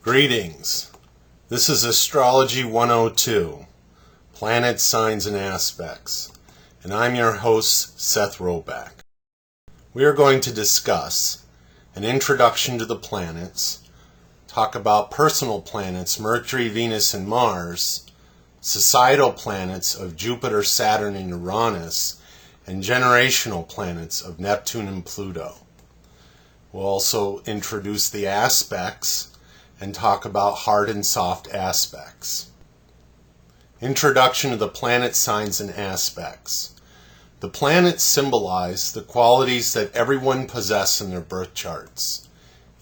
Greetings. This is Astrology 102, Planets, Signs, and Aspects, and I'm your host, Seth Roback. We are going to discuss an introduction to the planets, talk about personal planets, Mercury, Venus, and Mars, societal planets of Jupiter, Saturn, and Uranus, and generational planets of Neptune and Pluto. We'll also introduce the aspects and talk about hard and soft aspects. Introduction to the planet, signs, and aspects. The planets symbolize the qualities that everyone possesses in their birth charts.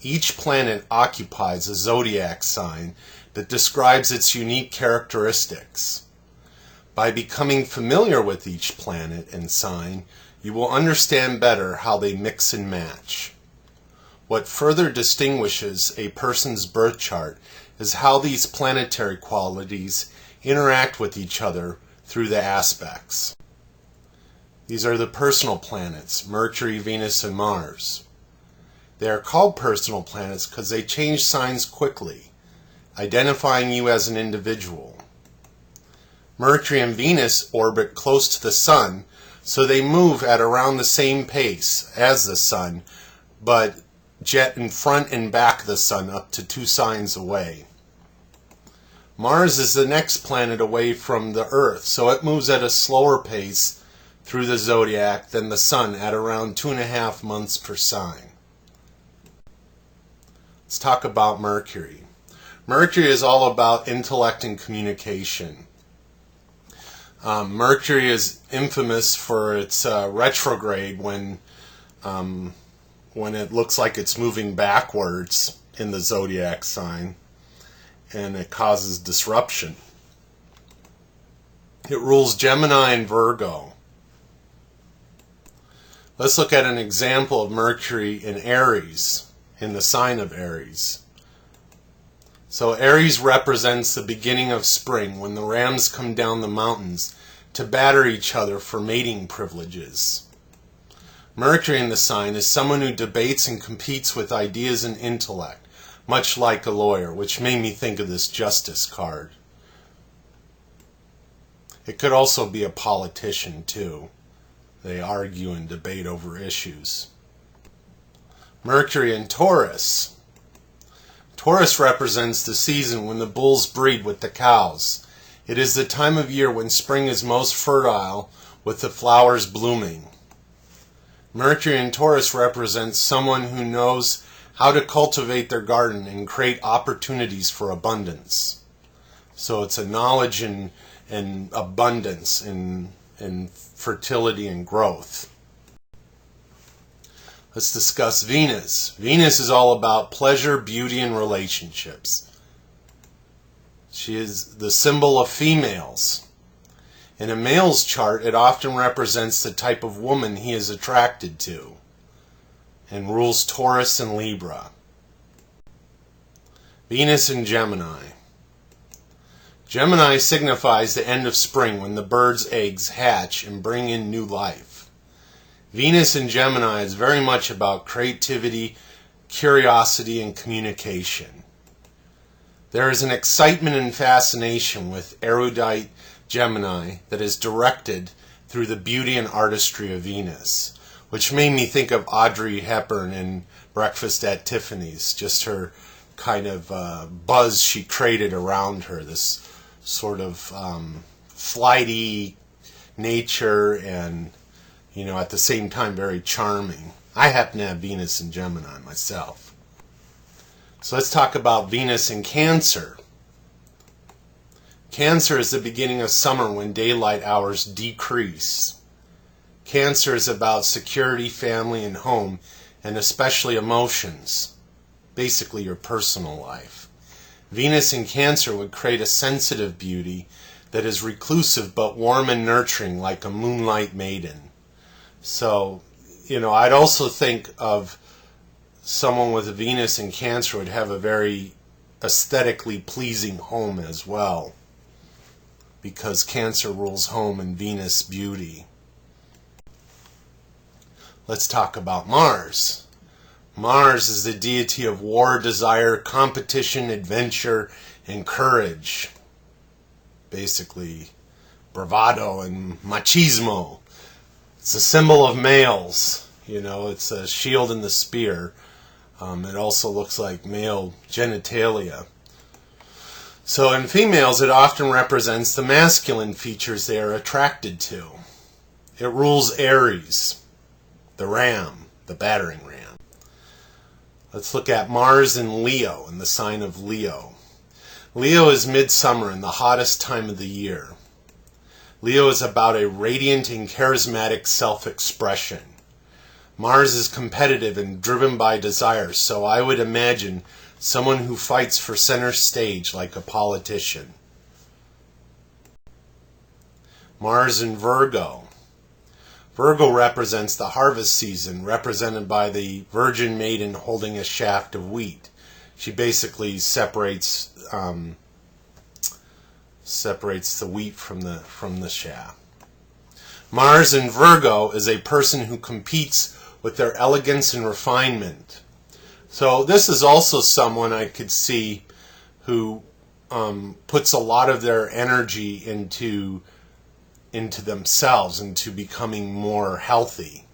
Each planet occupies a zodiac sign that describes its unique characteristics. By becoming familiar with each planet and sign, you will understand better how they mix and match. What further distinguishes a person's birth chart is how these planetary qualities interact with each other through the aspects. These are the personal planets, Mercury, Venus, and Mars. They are called personal planets because they change signs quickly, identifying you as an individual. Mercury and Venus orbit close to the Sun, so they move at around the same pace as the Sun, but jet in front and back of the Sun up to 2 signs away. Mars is the next planet away from the Earth, so it moves at a slower pace through the zodiac than the Sun at around 2.5 months per sign. Let's talk about Mercury. Mercury is all about intellect and communication. Mercury is infamous for its retrograde when it looks like it's moving backwards in the zodiac sign, and it causes disruption. It rules Gemini and Virgo. Let's look at an example of Mercury in Aries, in the sign of Aries. So Aries represents the beginning of spring, when the rams come down the mountains to batter each other for mating privileges. Mercury in the sign is someone who debates and competes with ideas and intellect, much like a lawyer, which made me think of this Justice card. It could also be a politician, too. They argue and debate over issues. Mercury in Taurus. Taurus represents the season when the bulls breed with the cows. It is the time of year when spring is most fertile, with the flowers blooming. Mercury in Taurus represents someone who knows how to cultivate their garden and create opportunities for abundance. So it's a knowledge and abundance and fertility and growth. Let's discuss Venus. Venus is all about pleasure, beauty, and relationships. She is the symbol of females. In a male's chart, it often represents the type of woman he is attracted to, and rules Taurus and Libra. Venus in Gemini. Gemini signifies the end of spring, when the bird's eggs hatch and bring in new life. Venus in Gemini is very much about creativity, curiosity, and communication. There is an excitement and fascination with erudite Gemini that is directed through the beauty and artistry of Venus, which made me think of Audrey Hepburn in Breakfast at Tiffany's, just her kind of buzz she created around her, this sort of flighty nature and, at the same time very charming. I happen to have Venus in Gemini myself. So let's talk about Venus in Cancer. Cancer is the beginning of summer when daylight hours decrease. Cancer is about security, family, and home, and especially emotions, basically your personal life. Venus in Cancer would create a sensitive beauty that is reclusive but warm and nurturing, like a moonlight maiden. So, I'd also think of someone with a Venus in Cancer would have a very aesthetically pleasing home as well, because Cancer rules home and Venus beauty. Let's talk about Mars. Mars is the deity of war, desire, competition, adventure, and courage. Basically, bravado and machismo. It's a symbol of males. It's a shield and the spear. It also looks like male genitalia. So in females, it often represents the masculine features they are attracted to. It rules Aries, the ram, the battering ram. Let's look at Mars in Leo, in the sign of Leo. Leo is midsummer and the hottest time of the year. Leo is about a radiant and charismatic self-expression. Mars is competitive and driven by desire, so I would imagine someone who fights for center stage like a politician. Mars in Virgo. Virgo represents the harvest season, represented by the virgin maiden holding a shaft of wheat. She basically separates the wheat from the shaft. Mars in Virgo is a person who competes with their elegance and refinement. So this is also someone I could see who puts a lot of their energy into themselves, into becoming more healthy.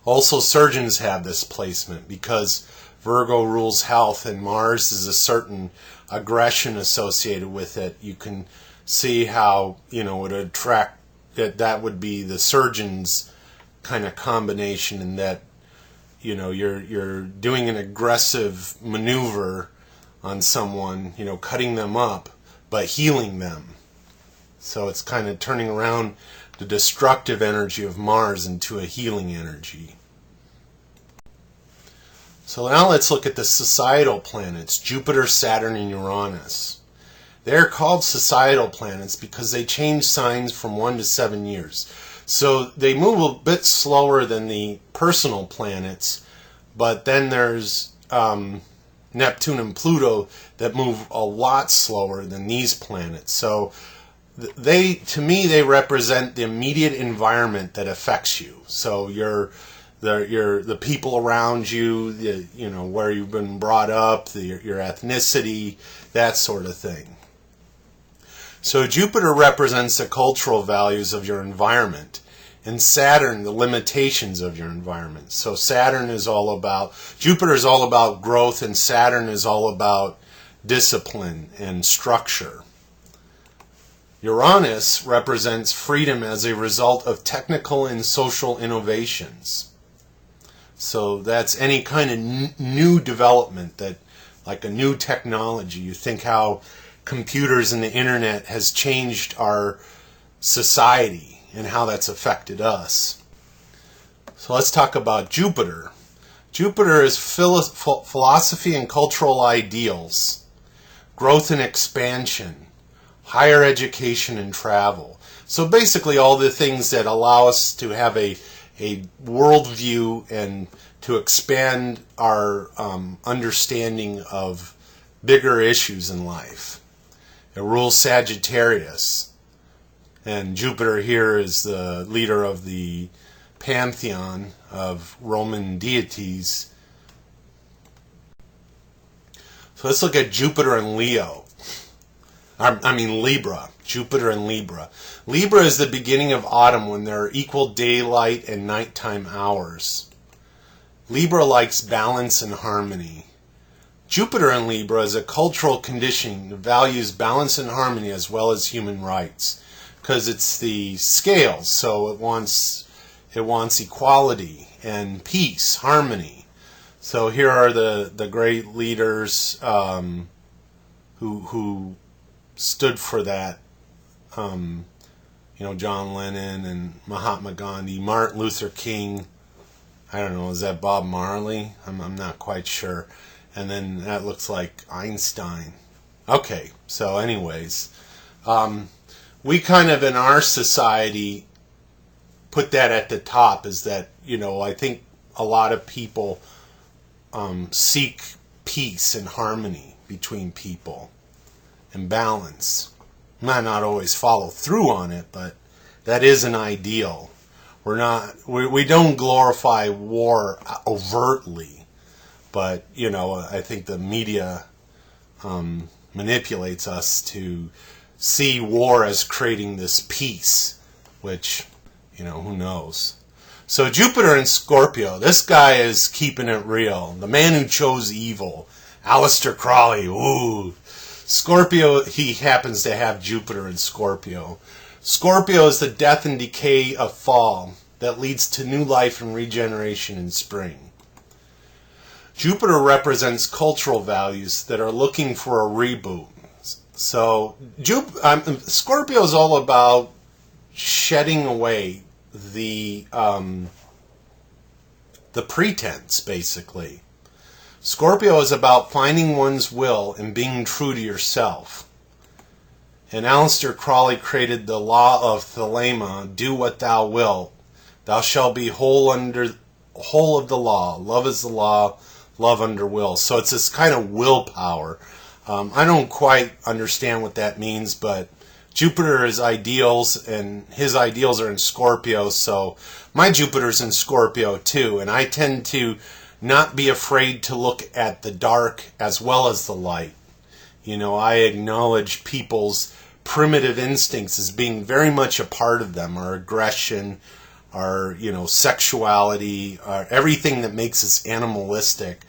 Also, surgeons have this placement because Virgo rules health and Mars is a certain aggression associated with it. You can see how it would attract that would be the surgeon's kind of combination, in that you're doing an aggressive maneuver on someone, cutting them up, but healing them. So it's kind of turning around the destructive energy of Mars into a healing energy. So now let's look at the societal planets, Jupiter, Saturn, and Uranus. They're called societal planets because they change signs from 1 to 7 years. So they move a bit slower than the personal planets, but then there's Neptune and Pluto that move a lot slower than these planets. So to me, they represent the immediate environment that affects you. So the people around you, where you've been brought up, your ethnicity, that sort of thing. So Jupiter represents the cultural values of your environment, and Saturn the limitations of your environment. So Jupiter is all about growth, and Saturn is all about discipline and structure. Uranus represents freedom as a result of technical and social innovations. So that's any kind of new development, that like a new technology. You think how computers and the internet has changed our society and how that's affected us. So let's talk about Jupiter. Jupiter is philosophy and cultural ideals, growth and expansion, higher education and travel. So basically all the things that allow us to have a worldview and to expand our understanding of bigger issues in life. It rules Sagittarius, and Jupiter here is the leader of the pantheon of Roman deities. So let's look at Jupiter and Libra. Jupiter and Libra. Libra is the beginning of autumn when there are equal daylight and nighttime hours. Libra likes balance and harmony. Jupiter in Libra is a cultural conditioning that values balance and harmony as well as human rights, because it's the scales, so it wants equality and peace, harmony. So here are the great leaders who stood for that. John Lennon and Mahatma Gandhi, Martin Luther King. I don't know, is that Bob Marley? I'm not quite sure. And then that looks like Einstein. Okay, so anyways, we kind of in our society put that at the top, is that, I think a lot of people seek peace and harmony between people and balance. Might not always follow through on it, but that is an ideal. we don't glorify war overtly, but I think the media manipulates us to see war as creating this peace, which who knows. So Jupiter in Scorpio, this guy is keeping it real. The man who chose evil, Aleister Crowley. Ooh, Scorpio. He happens to have Jupiter in Scorpio. Scorpio is the death and decay of fall that leads to new life and regeneration in spring. Jupiter represents cultural values that are looking for a reboot. So Scorpio is all about shedding away the pretense, basically. Scorpio is about finding one's will and being true to yourself. And Aleister Crowley created the law of Thelema, do what thou wilt. Thou shalt be whole of the law. Love is the law, love under will. So it's this kind of willpower. I don't quite understand what that means, but Jupiter is ideals, and his ideals are in Scorpio, so my Jupiter's in Scorpio too, and I tend to not be afraid to look at the dark as well as the light. I acknowledge people's primitive instincts as being very much a part of them, our aggression, our sexuality, everything that makes us animalistic.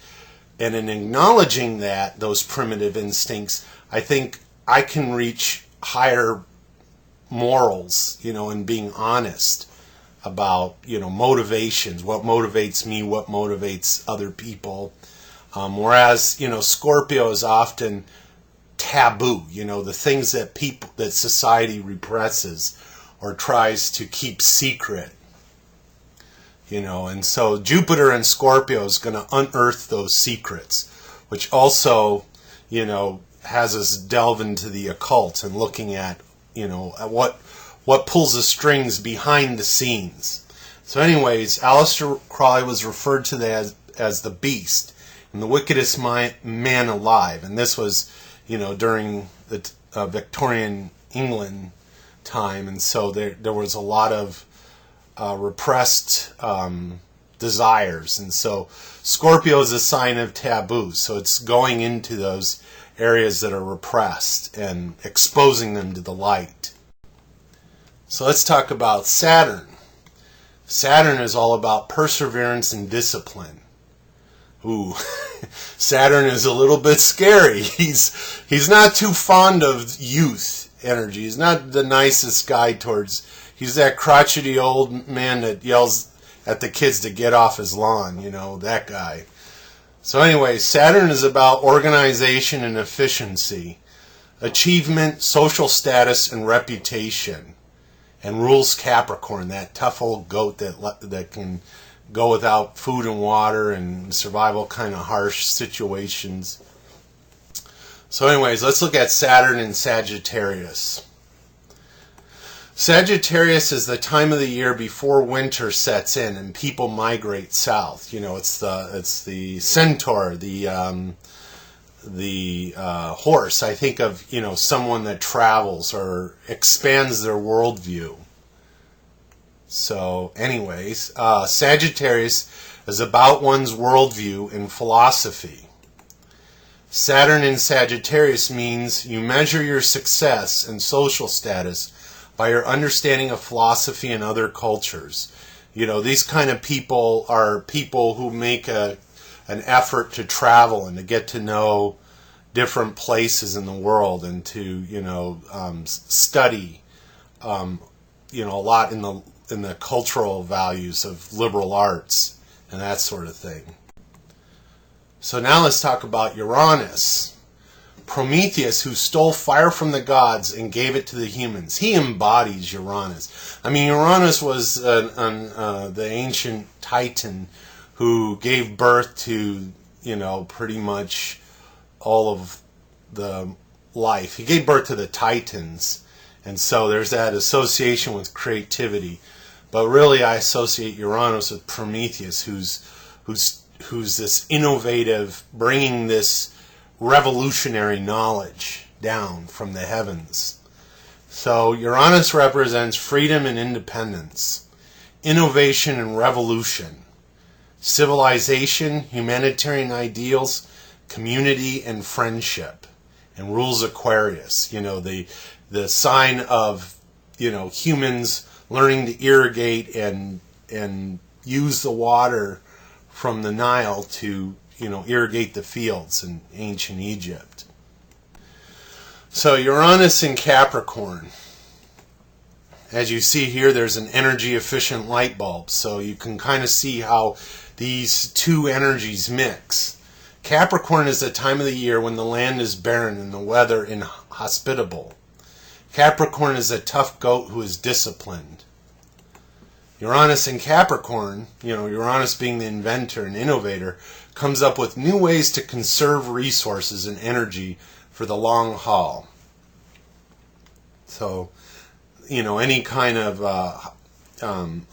And in acknowledging those primitive instincts, I think I can reach higher morals, and being honest about, motivations, what motivates me, what motivates other people. Whereas, Scorpio is often taboo, the things that society represses or tries to keep secret. And so Jupiter in Scorpio is going to unearth those secrets, which also, has us delve into the occult and looking at, at what pulls the strings behind the scenes. So anyways, Aleister Crowley was referred to as the beast and the wickedest man alive. And this was, during the Victorian England time. And so there was a lot of repressed desires, and so Scorpio is a sign of taboo, so it's going into those areas that are repressed and exposing them to the light. So let's talk about Saturn. Saturn is all about perseverance and discipline. Ooh, Saturn is a little bit scary. He's not too fond of youth energy. He's not the nicest guy towards. He's that crotchety old man that yells at the kids to get off his lawn, that guy. So anyway, Saturn is about organization and efficiency, achievement, social status, and reputation. And rules Capricorn, that tough old goat that can go without food and water and survive all kind of harsh situations. So anyways, let's look at Saturn in Sagittarius. Sagittarius is the time of the year before winter sets in and people migrate south. It's the centaur, the horse. I think of someone that travels or expands their worldview. So, anyways, Sagittarius is about one's worldview and philosophy. Saturn in Sagittarius means you measure your success and social status by your understanding of philosophy and other cultures. These kind of people are people who make an effort to travel and to get to know different places in the world and to study a lot in the cultural values of liberal arts and that sort of thing. So now let's talk about Uranus. Prometheus, who stole fire from the gods and gave it to the humans. He embodies Uranus. Uranus was the ancient Titan who gave birth to, pretty much all of the life. He gave birth to the Titans, and so there's that association with creativity. But really, I associate Uranus with Prometheus, who's this innovative, bringing this revolutionary knowledge down from the heavens. So Uranus represents freedom and independence. innovation and revolution, civilization, humanitarian ideals, community, and friendship. And rules Aquarius, the sign of, humans learning to irrigate and use the water from the Nile to, irrigate the fields in ancient Egypt. So Uranus in Capricorn. As you see here, there's an energy efficient light bulb. So you can kind of see how these two energies mix. Capricorn is the time of the year when the land is barren and the weather inhospitable. Capricorn is a tough goat who is disciplined. Uranus in Capricorn, Uranus being the inventor and innovator, comes up with new ways to conserve resources and energy for the long haul. So, any kind of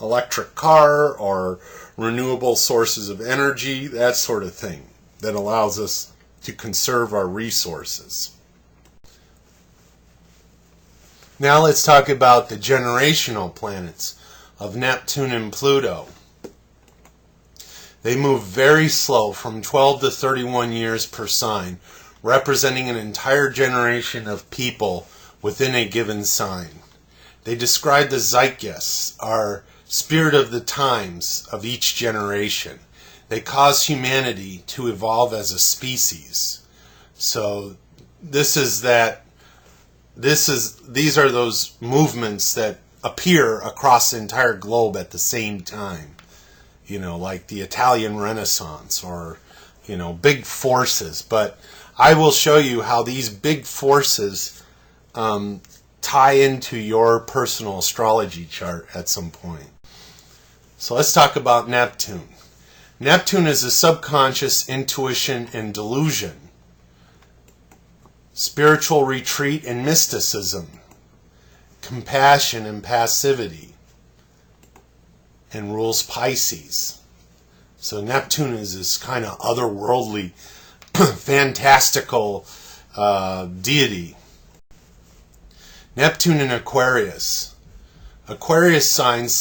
electric car or renewable sources of energy, that sort of thing, that allows us to conserve our resources. Now let's talk about the generational planets of Neptune and Pluto. They move very slow, from 12 to 31 years per sign, representing an entire generation of people within a given sign. They describe the zeitgeist, our spirit of the times of each generation. They cause humanity to evolve as a species. So these are those movements that appear across the entire globe at the same time. Like the Italian Renaissance or, big forces. But I will show you how these big forces tie into your personal astrology chart at some point. So let's talk about Neptune. Neptune is the subconscious, intuition, and delusion, spiritual retreat and mysticism, compassion and passivity, and rules Pisces. So Neptune is this kind of otherworldly, fantastical deity. Neptune in Aquarius. Aquarius signs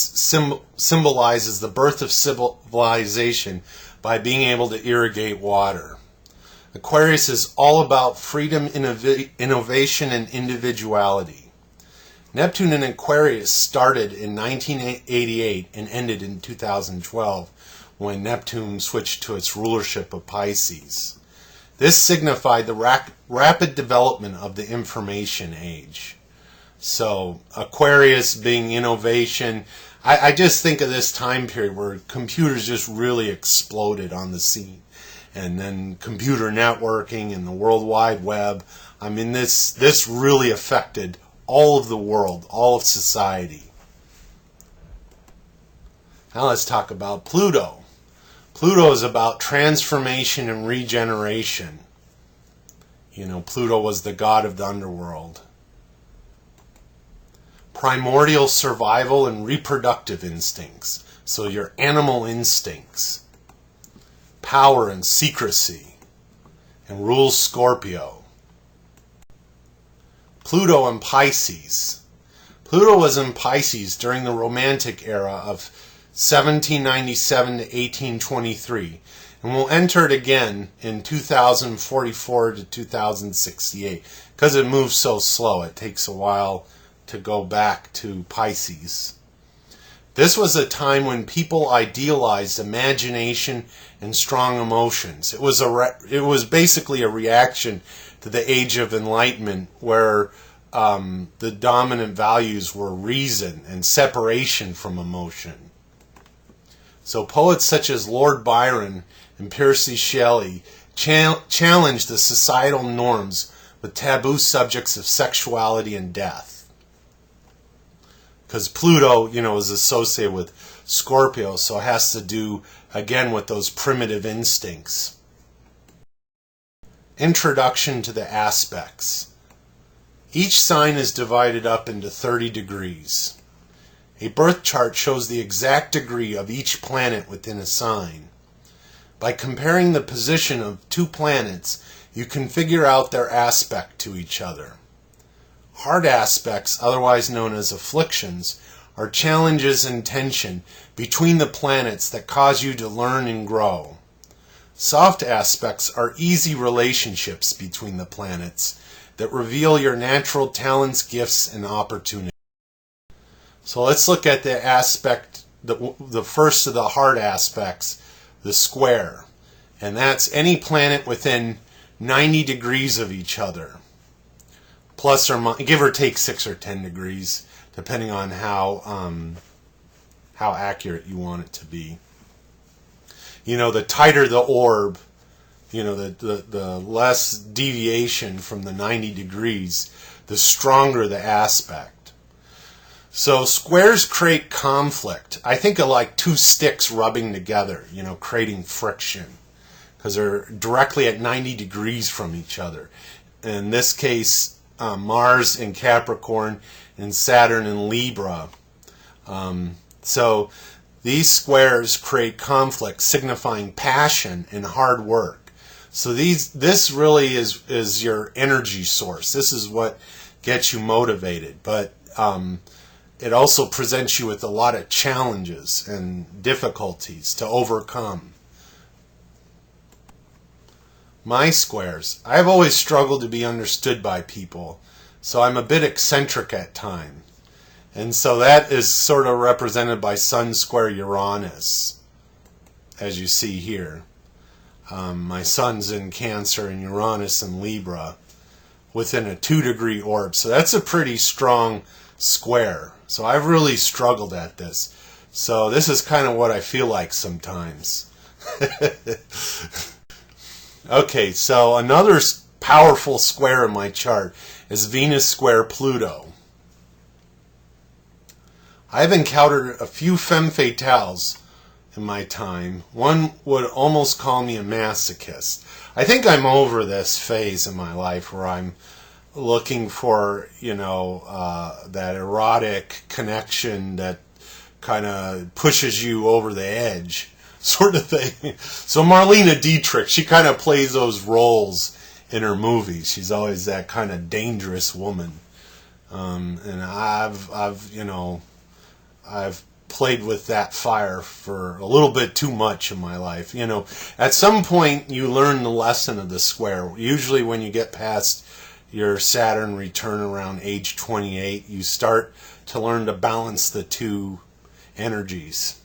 symbolizes the birth of civilization by being able to irrigate water. Aquarius is all about freedom, innovation, and individuality. Neptune in Aquarius started in 1988 and ended in 2012 when Neptune switched to its rulership of Pisces. This signified the rapid development of the information age. So Aquarius being innovation, I just think of this time period where computers just really exploded on the scene. And then computer networking and the World Wide Web. I mean, this really affected all of the world, all of society. Now let's talk about Pluto. Pluto is about transformation and regeneration. Pluto was the god of the underworld. Primordial survival and reproductive instincts. So your animal instincts. Power and secrecy. And rules Scorpio. Pluto in Pisces. Pluto was in Pisces during the Romantic era of 1797 to 1823, and will enter it again in 2044 to 2068. Because it moves so slow, it takes a while to go back to Pisces. This was a time when people idealized imagination and strong emotions. It was basically a reaction to the Age of Enlightenment, where the dominant values were reason and separation from emotion. So poets such as Lord Byron and Percy Shelley challenged the societal norms with taboo subjects of sexuality and death. Because Pluto, is associated with Scorpio, so it has to do, again, with those primitive instincts. Introduction to the aspects. Each sign is divided up into 30 degrees. A birth chart shows the exact degree of each planet within a sign. By comparing the position of two planets, you can figure out their aspect to each other. Hard aspects, otherwise known as afflictions, are challenges and tension between the planets that cause you to learn and grow. Soft aspects are easy relationships between the planets that reveal your natural talents, gifts, and opportunities. So let's look at the aspect, the first of the hard aspects, the square. And that's any planet within 90 degrees of each other. Plus or minus, give or take 6 or 10 degrees, depending on how accurate you want it to be. You know, the tighter the orb, you know, the less deviation from the 90 degrees, the stronger the aspect. So squares create conflict. I think of like two sticks rubbing together, you know, creating friction, because they're directly at 90 degrees from each other. In this case, Mars in Capricorn and Saturn in Libra. So these squares create conflict, signifying passion and hard work. So this really is your energy source. This is what gets you motivated. But it also presents you with a lot of challenges and difficulties to overcome. My squares. I've always struggled to be understood by people, so I'm a bit eccentric at times. And so that is sort of represented by Sun square Uranus, as you see here. My Sun's in Cancer and Uranus in Libra within a 2-degree orb. So that's a pretty strong square. So I've really struggled at this. So this is kind of what I feel like sometimes. Okay, so another powerful square in my chart is Venus square Pluto. I've encountered a few femme fatales in my time. One would almost call me a masochist. I think I'm over this phase in my life where I'm looking for, you know, that erotic connection that kind of pushes you over the edge, sort of thing. So Marlene Dietrich, she kind of plays those roles in her movies. She's always that kind of dangerous woman. And I've played with that fire for a little bit too much in my life. You know, at some point you learn the lesson of the square. Usually when you get past your Saturn return around age 28, you start to learn to balance the two energies.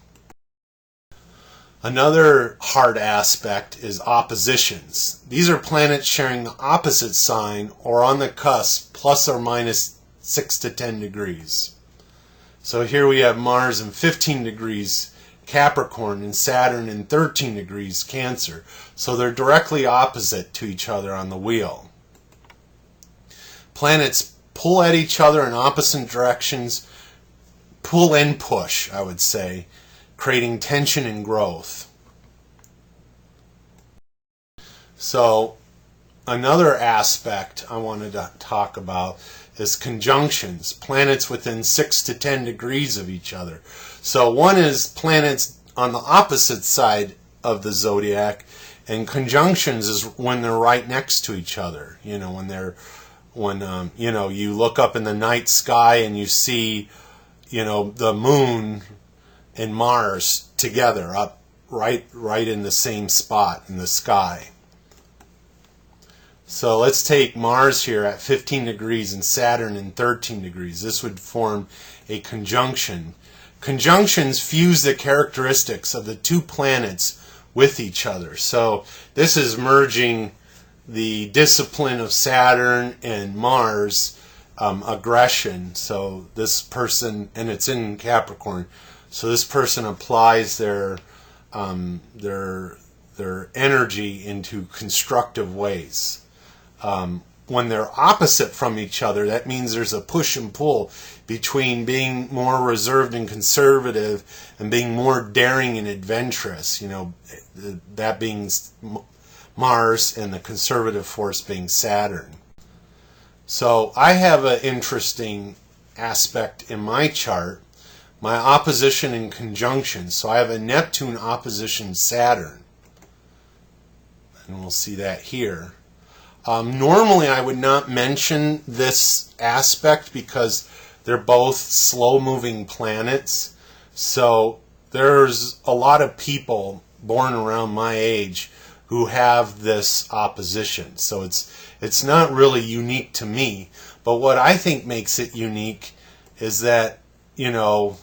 Another hard aspect is oppositions. These are planets sharing the opposite sign or on the cusp, plus or minus 6 to 10 degrees. So here we have Mars in 15 degrees Capricorn and Saturn in 13 degrees Cancer. So they're directly opposite to each other on the wheel. Planets pull at each other in opposite directions, pull and push, I would say, creating tension and growth. So another aspect I wanted to talk about is conjunctions, planets within 6 to 10 degrees of each other. So one is planets on the opposite side of the zodiac, and conjunctions is when they're right next to each other. You know, when you look up in the night sky and you see, you know, the moon and Mars together up right in the same spot in the sky. So let's take Mars here at 15 degrees and Saturn in 13 degrees. This would form a conjunction. Conjunctions fuse the characteristics of the two planets with each other. So this is merging the discipline of Saturn and Mars, aggression. So this person, and it's in Capricorn, so this person applies their energy into constructive ways. When they're opposite from each other, that means there's a push and pull between being more reserved and conservative and being more daring and adventurous. You know, that being Mars and the conservative force being Saturn. So I have an interesting aspect in my chart, my opposition and conjunction. So I have a Neptune opposition Saturn, and we'll see that here. Normally I would not mention this aspect because They're both slow-moving planets. So there's a lot of people born around my age who have this opposition. So it's not really unique to me. But what I think makes it unique is that, is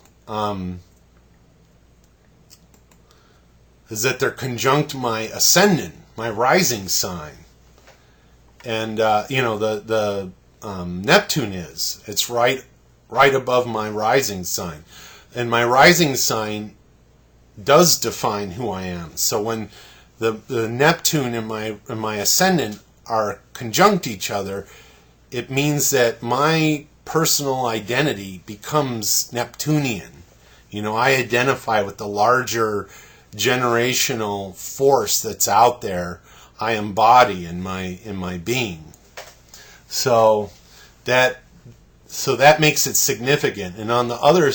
that they're conjunct my ascendant, my rising sign. And, the Neptune is. It's right above my rising sign. And my rising sign does define who I am. So when the Neptune and my ascendant are conjunct each other, it means that my personal identity becomes Neptunian. I identify with the larger generational force that's out there. I embody in my being. So that makes it significant. And on the other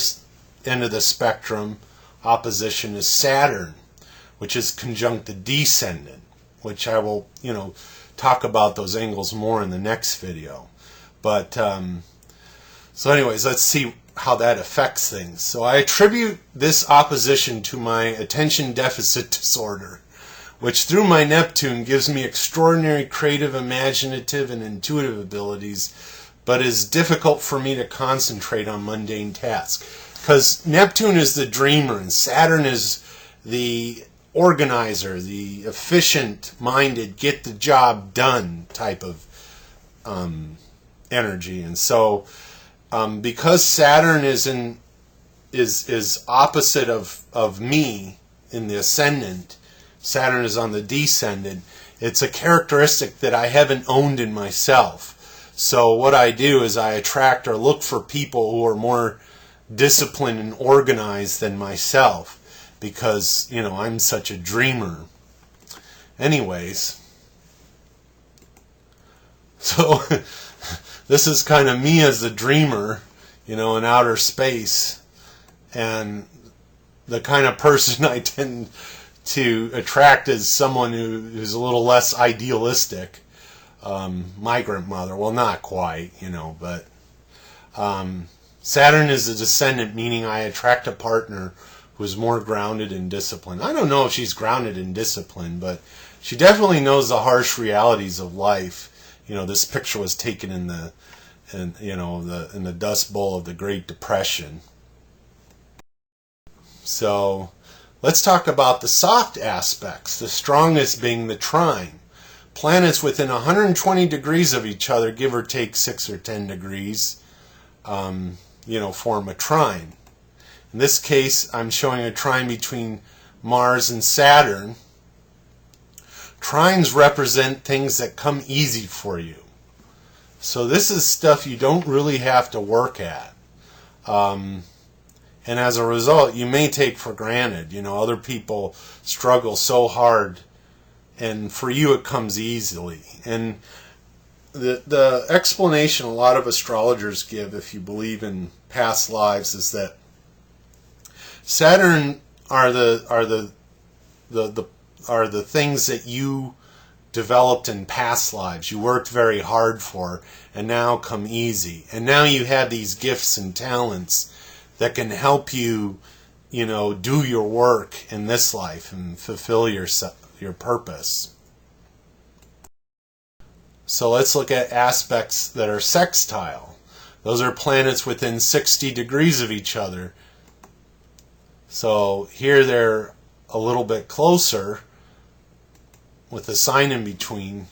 end of the spectrum, opposition is Saturn, which is conjunct the descendant, which I will, talk about those angles more in the next video. But so anyways, let's see how that affects things. So I attribute this opposition to my attention deficit disorder, which through my Neptune gives me extraordinary creative, imaginative, and intuitive abilities, but is difficult for me to concentrate on mundane tasks. Because Neptune is the dreamer, and Saturn is the organizer, the efficient-minded, get-the-job done type of energy. And so because Saturn is opposite of me in the ascendant, Saturn is on the descendant, it's a characteristic that I haven't owned in myself. So what I do is I attract or look for people who are more disciplined and organized than myself, because, I'm such a dreamer. Anyways, so this is kind of me as a dreamer, in outer space, and the kind of person I tend to attract is someone who's a little less idealistic. Migrant mother, well, not quite, but Saturn is a descendant, meaning I attract a partner who's more grounded in discipline. I don't know if she's grounded in discipline, but she definitely knows the harsh realities of life. This picture was taken in the Dust Bowl of the Great Depression. So let's talk about the soft aspects, the strongest being the trine. Planets within 120 degrees of each other, give or take 6 or 10 degrees, form a trine. In this case, I'm showing a trine between Mars and Saturn. Trines represent things that come easy for you. So this is stuff you don't really have to work at. And as a result, you may take for granted. Other people struggle so hard, and for you it comes easily. And the explanation a lot of astrologers give, if you believe in past lives, is that Saturn are the things that you developed in past lives. You worked very hard for, and now come easy. And now you have these gifts and talents that can help you, do your work in this life and fulfill your purpose. So let's look at aspects that are sextile. Those are planets within 60 degrees of each other. So here they're a little bit closer with a sign in between,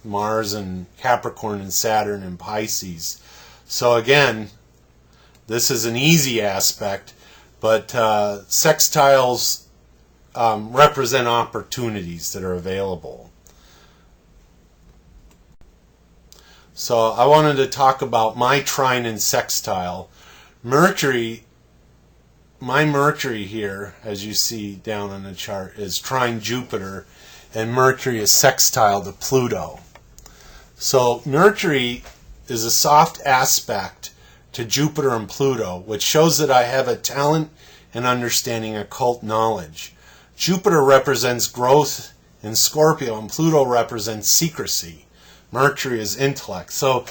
Mars and Capricorn and Saturn and Pisces. So again, this is an easy aspect, but sextiles represent opportunities that are available. So I wanted to talk about my trine and sextile. Mercury, my Mercury here, as you see down on the chart, is trine Jupiter, and Mercury is sextile to Pluto. So Mercury is a soft aspect to Jupiter and Pluto, which shows that I have a talent in understanding occult knowledge. Jupiter represents growth in Scorpio, and Pluto represents secrecy. Mercury is intellect. So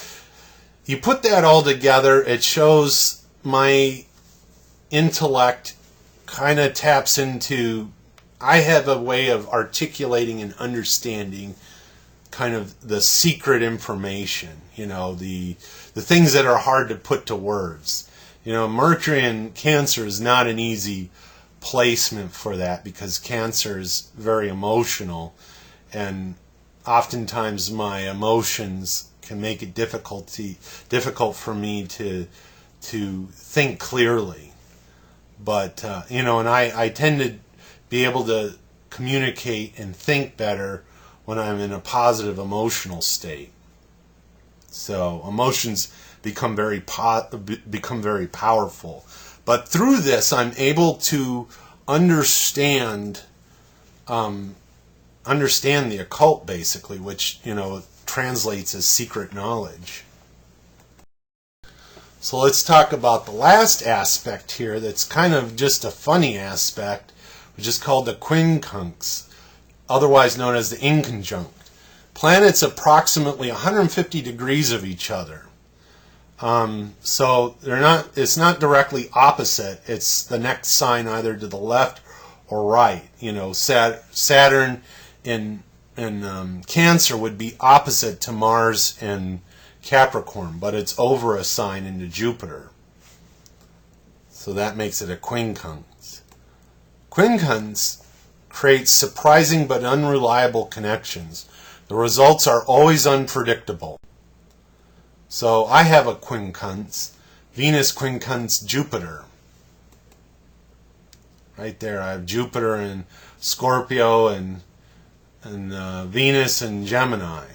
you put that all together, it shows my intellect kind of taps into, I have a way of articulating and understanding kind of the secret information, the things that are hard to put to words. Mercury in Cancer is not an easy placement for that, because Cancer is very emotional, and oftentimes my emotions can make it difficult for me to think clearly. But and I tend to be able to communicate and think better when I'm in a positive emotional state. So emotions become very powerful. But through this, I'm able to understand the occult, basically, which translates as secret knowledge. So let's talk about the last aspect here that's kind of just a funny aspect, which is called the Quincunx, otherwise known as the Inconjunct. Planets approximately 150 degrees of each other. So it's not directly opposite. It's the next sign either to the left or right. Saturn in Cancer would be opposite to Mars in Capricorn, but it's over a sign into Jupiter. So that makes it a quincunx. Quincunx creates surprising but unreliable connections. The results are always unpredictable. So I have a quincunx, Venus quincunx Jupiter. Right there, I have Jupiter in Scorpio and Venus in Gemini.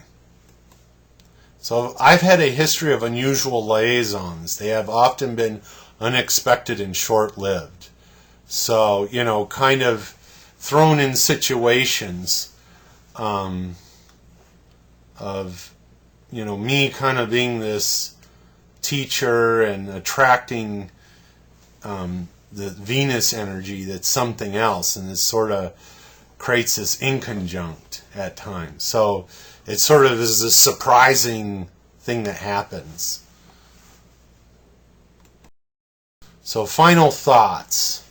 So I've had a history of unusual liaisons. They have often been unexpected and short-lived. So, kind of thrown in situations of me kind of being this teacher and attracting the Venus energy that's something else, and it sort of creates this inconjunct at times. So it sort of is a surprising thing that happens. So final thoughts.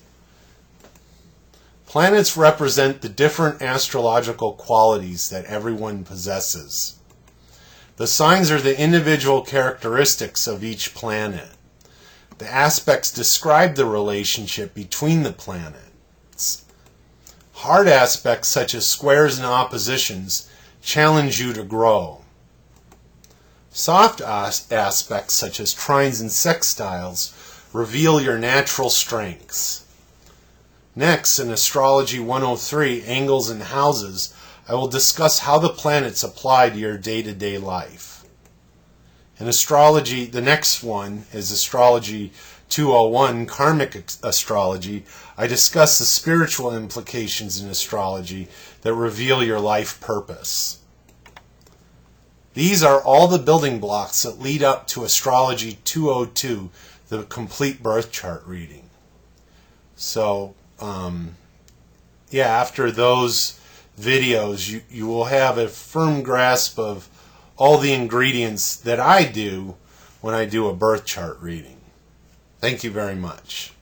Planets represent the different astrological qualities that everyone possesses. The signs are the individual characteristics of each planet. The aspects describe the relationship between the planets. Hard aspects such as squares and oppositions challenge you to grow. Soft aspects such as trines and sextiles reveal your natural strengths. Next, in Astrology 103, Angles and Houses, I will discuss how the planets apply to your day-to-day life. In astrology, the next one is Astrology 201, Karmic Astrology. I discuss the spiritual implications in astrology that reveal your life purpose. These are all the building blocks that lead up to Astrology 202, the complete birth chart reading. So, after those videos, you will have a firm grasp of all the ingredients that I do when I do a birth chart reading. Thank you very much.